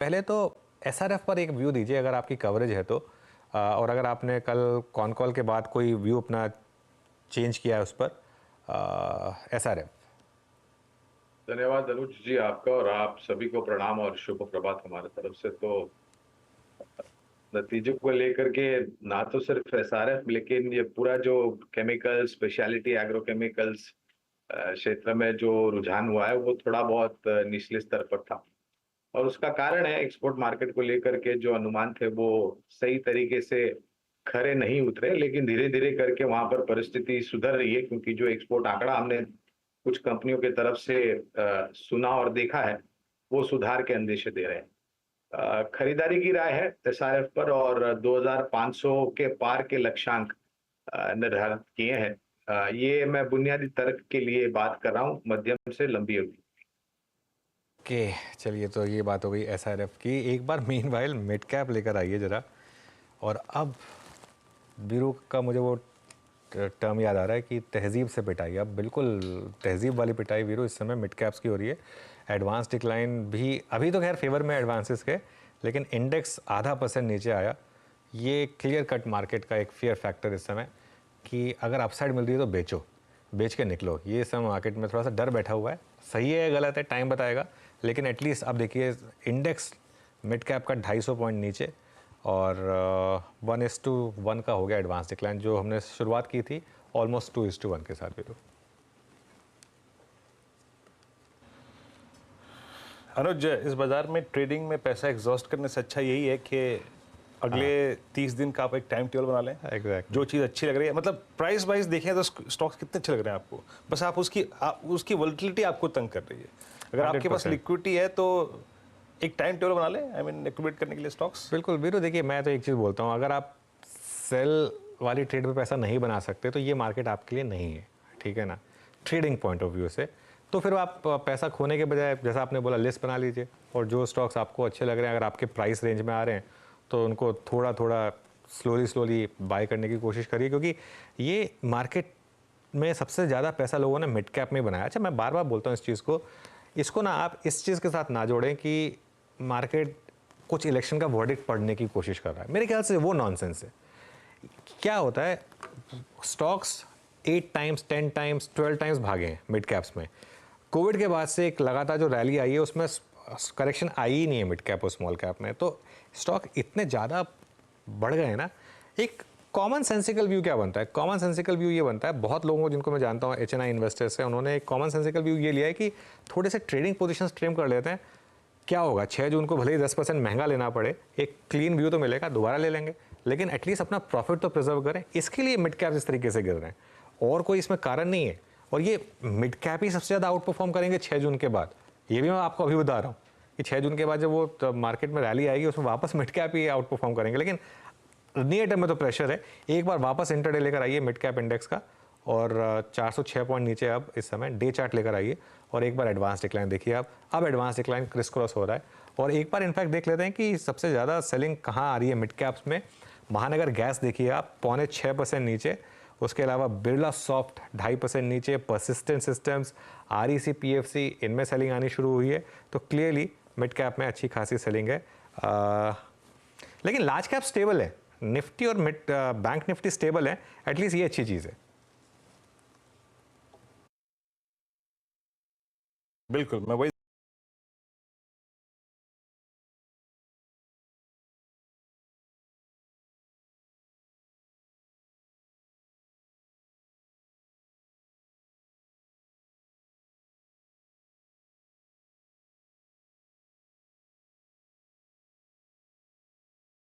पहले तो एसआरएफ पर एक व्यू दीजिए अगर आपकी कवरेज है तो, और अगर आपने कल कॉन कॉल के बाद कोई व्यू अपना चेंज किया है उस पर एसआरएफ। धन्यवाद अनुज जी आपका, और आप सभी को प्रणाम और शुभ प्रभात हमारे तरफ से। तो नतीजों को लेकर के ना तो सिर्फ एसआरएफ, लेकिन ये पूरा जो केमिकल स्पेशलिटी एग्रोकेमिकल्स क्षेत्र में जो रुझान हुआ है वो थोड़ा बहुत निचले स्तर पर था। और उसका कारण है एक्सपोर्ट मार्केट को लेकर के जो अनुमान थे वो सही तरीके से खरे नहीं उतरे, लेकिन धीरे धीरे करके वहां पर परिस्थिति सुधर रही है, क्योंकि जो एक्सपोर्ट आंकड़ा हमने कुछ कंपनियों की तरफ से सुना और देखा है वो सुधार के अंदेशे दे रहे हैं। खरीदारी की राय है एसआरएफ पर, और 2500 के पार के लक्ष्यांक निर्धारित किए हैं। ये मैं बुनियादी तर्क के लिए बात कर रहा हूँ, मध्यम से लंबी अवधि। के चलिए, तो ये बात हो गई एसआरएफ की। एक बार मीन वाइल मिड कैप लेकर आइए ज़रा। और अब बीरू का मुझे वो टर्म याद आ रहा है कि तहजीब से पिटाई। अब बिल्कुल तहजीब वाली पिटाई वीरू इस समय मिड कैप्स की हो रही है। एडवांस डिक्लाइन भी अभी तो खैर फेवर में एडवांसेस के, लेकिन इंडेक्स ½ % नीचे आया। ये क्लियर कट मार्केट का एक फेयर फैक्टर इस समय कि अगर अपसाइड मिल रही है तो बेचो, बेच के निकलो। ये इस समय मार्केट में थोड़ा सा डर बैठा हुआ है। सही है गलत है टाइम बताएगा, लेकिन एटलीस्ट अब देखिए इंडेक्स मिड कैप का 250 पॉइंट नीचे, और 1:1 का हो गया एडवांस डिक्लाइन। जो हमने शुरुआत की थी ऑलमोस्ट 2:1 के साथ भी। तो अनुज, इस बाजार में ट्रेडिंग में पैसा एग्जॉस्ट करने से अच्छा यही है कि अगले 30 दिन का आप एक टाइम टेबल बना लें। Exactly. जो चीज़ अच्छी लग रही है, मतलब प्राइस वाइज देखें तो स्टॉक्स कितने अच्छे लग रहे हैं आपको, बस आप उसकी वोलेटिलिटी आपको तंग कर रही है। अगर आपके पास 100%। लिक्विडिटी है तो एक टाइम टेबल बना लें, आई मीन लिक्विडेट करने के लिए स्टॉक्स। बिल्कुल बीरू, देखिए मैं तो एक चीज़ बोलता हूँ, अगर आप सेल वाली ट्रेड पे पैसा नहीं बना सकते तो ये मार्केट आपके लिए नहीं है, ठीक है ना, ट्रेडिंग पॉइंट ऑफ व्यू से। तो फिर आप पैसा खोने के बजाय, जैसा आपने बोला, लिस्ट बना लीजिए, और जो स्टॉक्स आपको अच्छे लग रहे हैं, अगर आपके प्राइस रेंज में आ रहे हैं, तो उनको थोड़ा थोड़ा स्लोली बाय करने की कोशिश करिए, क्योंकि ये मार्केट में सबसे ज़्यादा पैसा लोगों ने मिड कैप में बनाया। अच्छा, मैं बार बार बोलता हूँ इस चीज़ को, इसको ना आप इस चीज़ के साथ ना जोड़ें कि मार्केट कुछ इलेक्शन का वर्डिक्ट पढ़ने की कोशिश कर रहा है। मेरे ख्याल से वो नॉनसेंस है। क्या होता है, स्टॉक्स 8 टाइम्स 10 टाइम्स 12 टाइम्स भागे हैं मिड कैप्स में। कोविड के बाद से एक लगातार जो रैली आई है उसमें करेक्शन आई ही नहीं है मिड कैप और स्मॉल कैप में। तो स्टॉक इतने ज़्यादा बढ़ गए हैं ना। एक कॉमन सेंसिकल व्यू क्या बनता है? कॉमन सेंसिकल व्यू ये बनता है, बहुत लोगों को जिनको मैं जानता हूँ HNI इन्वेस्टर्स है, उन्होंने एक कॉमन सेंसिकल व्यू ये लिया है कि थोड़े से ट्रेडिंग पोजीशंस ट्रिम कर लेते हैं। क्या होगा, 6 जून को भले ही 10% महंगा लेना पड़े, एक क्लीन व्यू तो मिलेगा, दोबारा ले लेंगे, लेकिन एटलीस्ट अपना प्रॉफिट तो प्रिजर्व करें। इसके लिए मिड कैप इस तरीके से गिर रहे हैं, और कोई इसमें कारण नहीं है। और ये मिड कैप ही सबसे ज़्यादा आउट परफॉर्म करेंगे 6 जून के बाद। ये भी मैं आपको अभी बता रहा हूँ कि 6 जून के बाद जब वो मार्केट में रैली आएगी उसमें वापस मिड कैप ही आउट परफॉर्म करेंगे। लेकिन नियर टर्म में तो प्रेशर है। एक बार वापस इंटरडे लेकर आइए मिड कैप इंडेक्स का, और 406 पॉइंट नीचे अब इस समय डे चार्ट लेकर आइए, और एक बार एडवांस डिक्लाइन देखिए आप। अब एडवांस डिक्लाइन क्रिस क्रॉस हो रहा है, और एक बार इनफैक्ट देख लेते हैं कि सबसे ज़्यादा सेलिंग कहाँ आ रही है मिड कैप्स में। महानगर गैस देखिए आप 6.25% नीचे, उसके अलावा बिरला सॉफ्ट 2.5% नीचे, परसिस्टेंट सिस्टम्स, REC PFC, इनमें सेलिंग आनी शुरू हुई है। तो क्लियरली मिड कैप में अच्छी खासी सेलिंग है। लेकिन लार्ज कैप स्टेबल है, निफ्टी और मिड बैंक निफ्टी स्टेबल है, एटलीस्ट ये अच्छी चीज़ है। बिल्कुल, मैं वही